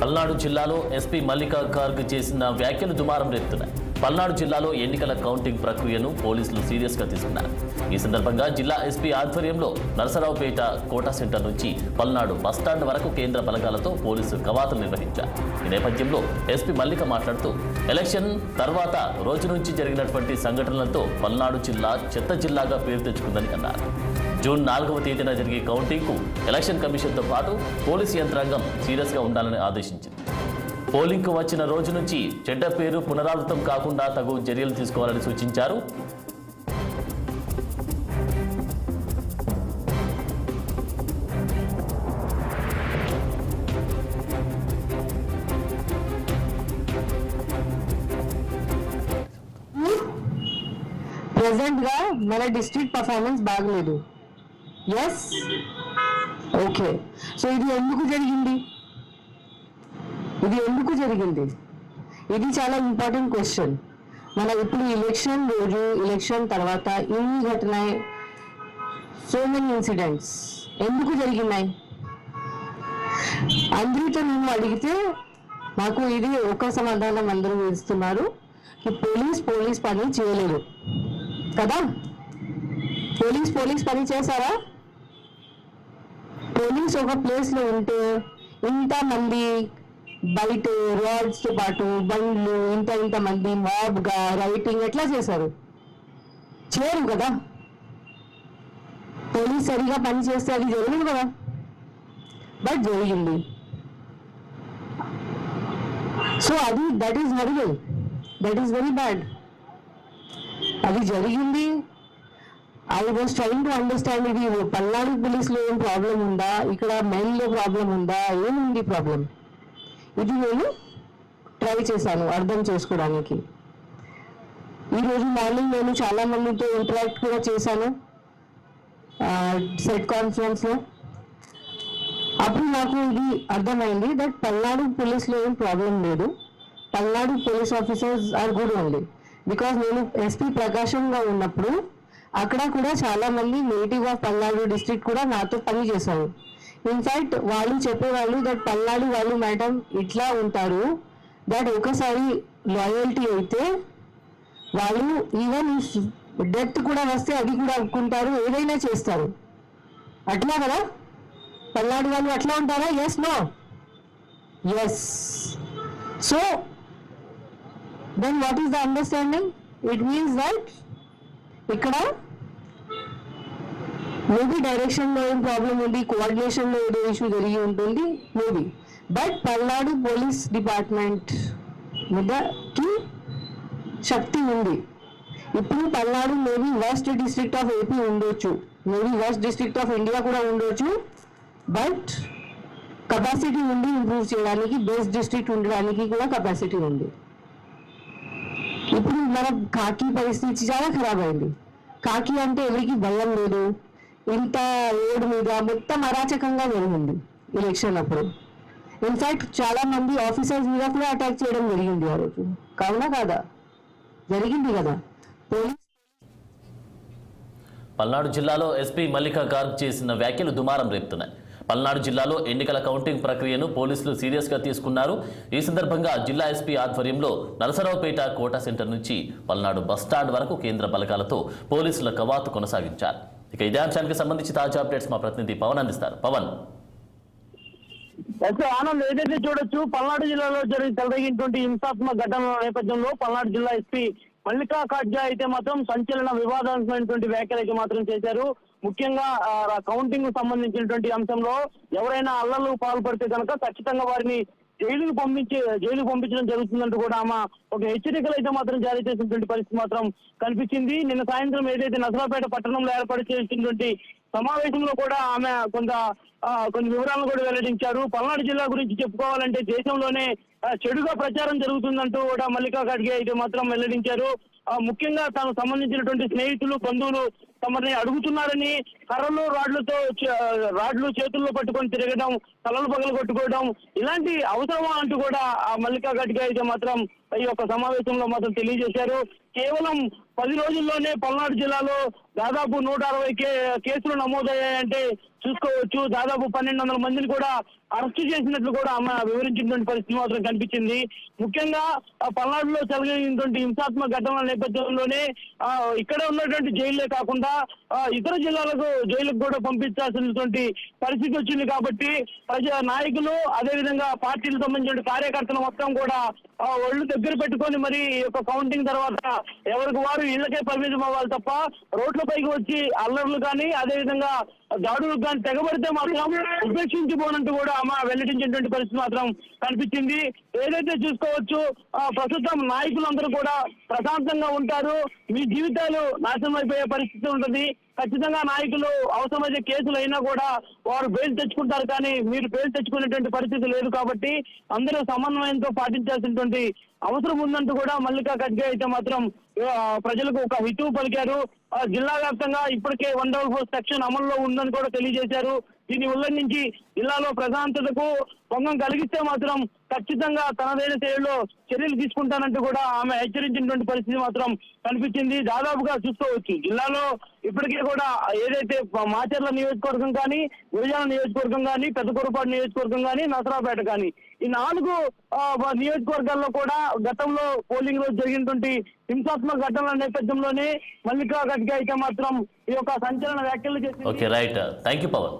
పల్నాడు జిల్లాలో ఎస్పీ మల్లికా గార్గ్ చేసిన వ్యాఖ్యలు దుమారం రేపుతున్నాయి. పల్నాడు జిల్లాలో ఎన్నికల కౌంటింగ్ ప్రక్రియను పోలీసులు సీరియస్గా తీసుకున్నారు. ఈ సందర్భంగా జిల్లా ఎస్పీ ఆధ్వర్యంలో నరసరావుపేట కోటా సెంటర్ నుంచి పల్నాడు బస్టాండ్ వరకు కేంద్ర బలగాలతో పోలీసు కవాతులు నిర్వహించారు. ఈ నేపథ్యంలో ఎస్పీ మల్లిక మాట్లాడుతూ ఎలక్షన్ తర్వాత రోజు నుంచి జరిగినటువంటి సంఘటనలతో పల్నాడు జిల్లా చెత్త జిల్లాగా పేరు తెచ్చుకుందని అన్నారు. జూన్ 4వ తేదీన జరిగే కౌంటింగ్కు ఎలక్షన్ కమిషన్తో పాటు పోలీసు యంత్రాంగం సీరియస్గా ఉండాలని ఆదేశించింది. పోలింగ్కు వచ్చిన రోజు నుంచి చెడ్డ పేరు పునరావృతం కాకుండా తగు చర్యలు తీసుకోవాలని సూచించారు. ప్రెసెంట్ గా మన డిస్ట్రిక్ట్ పర్ఫార్మెన్స్ బాగలేదు. Yes, okay. సో ఇది ఎందుకు జరిగింది? ఇది చాలా ఇంపార్టెంట్ క్వశ్చన్. మన ఇప్పుడు ఎలక్షన్ రోజు, ఎలక్షన్ తర్వాత ఇన్ని ఘటనాయి, సో మెనీ ఇన్సిడెంట్స్ ఎందుకు జరిగినాయి? అందరితో నేను అడిగితే నాకు ఇది ఒక సమాధానం అందరూ ఇస్తున్నారు, పోలీస్ పని చేయలేదు కదా. పోలీస్ పని చేశారా? పోలీస్ ఒక ప్లేస్ లో ఉంటే ఇంత మంది బయట రాడ్స్ తో పాటు బండ్లు ఇంత మంది మాబ్ గా రైటింగ్ ఎట్లా చేశారు? చేయరు కదా. పోలీస్ సరిగా పని చేస్తే అది జరగదు కదా, బట్ జరిగింది. సో అది that is horrible, that is very bad. అది జరిగింది. I was trying to understand, ఇది పల్నాడు పోలీస్ లో ఏం ప్రాబ్లం ఉందా, ఇక్కడ మెయిన్ లో ప్రాబ్లం ఉందా, ఏముంది ప్రాబ్లం? ఇది నేను ట్రై చేశాను అర్థం చేసుకోవడానికి. ఈరోజు మార్నింగ్ నేను చాలా మందితో ఇంటరాక్ట్ కూడా చేశాను సెట్ కాన్ఫరెన్స్ లో. అప్పుడు నాకు ఇది అర్థమైంది దట్ పల్నాడు పోలీస్ లో ఏం ప్రాబ్లం లేదు. Palnadu police officers are good only. Because నేను ఎస్పీ ప్రకాశంగా ఉన్నప్పుడు అక్కడ కూడా చాలా మంది నేటివ్ ఆఫ్ పల్నాడు డిస్ట్రిక్ట్ కూడా నాతో పని చేశారు. ఇన్ఫాక్ట్ వాళ్ళు చెప్పేవాళ్ళు దట్ పల్నాడు వాళ్ళు మేడం ఇట్లా ఉంటారు, దట్ ఒకసారి లాయల్టీ అయితే వాళ్ళు ఈవెన్ డెత్ కూడా వస్తే అది కూడా ఒప్పుకుంటారు, ఏదైనా చేస్తారు. అట్లా కదా పల్నాడు వాళ్ళు అట్లా ఉంటారా? Yes, no? Yes. So then what is the understanding? It means that ఇక్కడ మేబీ డైరెక్షన్ లో ఏం ప్రాబ్లం ఉంది, కోఆర్డినేషన్ లో ఏదో ఇష్యూ జరిగి ఉంటుంది maybe, but Palnadu police department మీదకి శక్తి ఉంది. ఇప్పుడు Palnadu maybe worst district of AP ఉండొచ్చు, maybe worst district of India కూడా ఉండొచ్చు, బట్ కెపాసిటీ ఉంది ఇంప్రూవ్ చేయడానికి, బెస్ట్ డిస్ట్రిక్ట్ ఉండడానికి కూడా కెపాసిటీ ఉంది. ఇప్పుడు మన కాకి పరిస్థితి చాలా ఖరాబ్ అయింది. కాకి అంటే ఎవరికి భయం లేదు. ఇంత రోడ్ మీద మొత్తం అరాచకంగా జరిగింది ఎలక్షన్ అప్పుడు. ఇన్ఫాక్ట్ చాలా మంది ఆఫీసర్స్ మీద కూడా అటాక్ చేయడం జరిగింది ఆ రోజు. కావునా కాదా? జరిగింది కదా. పల్నాడు జిల్లాలో ఎస్పీ మల్లికా గార్గ్ చేసిన వ్యాఖ్యలు దుమారం రేపుతున్నాయి. పల్నాడు జిల్లాలో ఎన్నికల కౌంటింగ్ ప్రక్రియను పోలీసులు సీరియస్గా తీసుకున్నారు. ఈ సందర్భంగా జిల్లా ఎస్పీ ఆధ్వర్యంలో నరసరావుపేట కోటా సెంటర్ నుంచి పల్నాడు బస్టాండ్ వరకు కేంద్ర బలగాలతో పోలీసుల కవాతు కొనసాగించారు. ఇక ఇదే అంశానికి సంబంధించి తాజా అప్డేట్స్ మా ప్రతినిధి పవన్ అందిస్తారు. పవన్. ఆనంద్, ఏదైతే చూడొచ్చు పల్నాడు జిల్లాలో జరిగినటువంటి హింసాత్మక ఘటనల నేపథ్యంలో పల్నాడు జిల్లా ఎస్పీ మల్లికా గార్గ్ అయితే మాత్రం సంచలన వివాదాత్మకమైనటువంటి వ్యాఖ్యలు అయితే మాత్రం చేశారు. ముఖ్యంగా కౌంటింగ్ సంబంధించినటువంటి అంశంలో ఎవరైనా అల్లర్లు పాల్పడితే కనుక ఖచ్చితంగా వారిని జైలుకు పంపించడం జరుగుతుందంటూ కూడా ఆమె ఒక హెచ్చరికలు అయితే మాత్రం జారీ చేసినటువంటి పరిస్థితి మాత్రం కనిపించింది. నిన్న సాయంత్రం ఏదైతే నరసరావుపేట పట్టణంలో ఏర్పాటు చేసినటువంటి సమావేశంలో కూడా ఆమె కొన్ని వివరాలను కూడా వెల్లడించారు. పల్నాడు జిల్లా గురించి చెప్పుకోవాలంటే దేశంలోనే చెడుగా ప్రచారం జరుగుతుందంటూ కూడా మల్లికా గార్గ్ అయితే మాత్రం వెల్లడించారు. ముఖ్యంగా తాను సంబంధించినటువంటి స్నేహితులు, బంధువులు తమని అడుగుతున్నారని కర్రలు రాడ్లు చేతుల్లో పట్టుకొని తిరగడం, తలలు పగలు కొట్టుకోవడం ఇలాంటి అవసరమా అంటూ కూడా ఆ మల్లికా ఖడ్గే అయితే మాత్రం ఈ యొక్క సమావేశంలో మాత్రం తెలియజేశారు. కేవలం 10 రోజుల్లోనే పల్నాడు జిల్లాలో దాదాపు 160 కేసులు నమోదయ్యాయంటే చూసుకోవచ్చు. దాదాపు 1200 మందిని కూడా అరెస్టు చేసినట్లు కూడా ఆమె వివరించినటువంటి పరిస్థితి మాత్రం కనిపించింది. ముఖ్యంగా పల్నాడులో జరిగినటువంటి హింసాత్మక ఘటనల నేపథ్యంలోనే ఇక్కడ ఉన్నటువంటి జైలే కాకుండా ఇతర జిల్లాలకు జైలుకు కూడా పంపించాల్సినటువంటి పరిస్థితి వచ్చింది. కాబట్టి ప్రజా నాయకులు అదేవిధంగా పార్టీలకు సంబంధించిన కార్యకర్తలు మొత్తం కూడా ఒళ్ళు దగ్గర పెట్టుకొని మరి ఈ యొక్క కౌంటింగ్ తర్వాత ఎవరికి వారు ఇళ్లకే పరిమితం అవ్వాలి తప్ప రోడ్లపైకి వచ్చి అల్లర్లు కానీ అదేవిధంగా దాడులకు కానీ తెగబడితే మాత్రం ఉపేక్షించిపోనంటూ కూడా ఆమె వెల్లడించినటువంటి పరిస్థితి మాత్రం కనిపించింది. ఏదైతే చూసుకోవచ్చు ప్రస్తుతం నాయకులందరూ కూడా ప్రశాంతంగా ఉంటారు, మీ జీవితాలు నాశనం అయిపోయే పరిస్థితి ఉంటుంది. ఖచ్చితంగా నాయకులు అవసరమైతే కేసులు అయినా కూడా వారు బెయిల్ తెచ్చుకుంటారు, కానీ మీరు బెయిల్ తెచ్చుకునేటువంటి పరిస్థితి లేదు. కాబట్టి అందరూ సమన్వయంతో పాటించాల్సినటువంటి అవసరం ఉందంటూ కూడా మల్లికా ఖడ్గే అయితే మాత్రం ప్రజలకు ఒక హితవు పలికారు. జిల్లా వ్యాప్తంగా ఇప్పటికే 144 సెక్షన్ అమల్లో ఉందని కూడా తెలియజేశారు. దీన్ని ఉల్లంఘించి జిల్లాలో ప్రశాంతతకు భంగం కలిగిస్తే మాత్రం ఖచ్చితంగా తనదైన శైలిలో చర్యలు తీసుకుంటానంటూ కూడా ఆమె హెచ్చరించినటువంటి పరిస్థితి మాత్రం కనిపించింది. దాదాపుగా చూసుకోవచ్చు జిల్లాలో ఇప్పటికే కూడా ఏదైతే మాచర్ల నియోజకవర్గం కానీ, గురజాల నియోజకవర్గం కానీ, పెద్దకొరపాడు నియోజకవర్గం కానీ, నసరాపేట కానీ ఈ 4 నియోజకవర్గాల్లో కూడా గతంలో పోలింగ్ రోజు జరిగినటువంటి హింసాత్మక ఘటనల నేపథ్యంలోనే మల్లికా ఖడ్గే అయితే మాత్రం ఈ యొక్క సంచలన వ్యాఖ్యలు చేసింది. Okay, right. Thank you Pawan.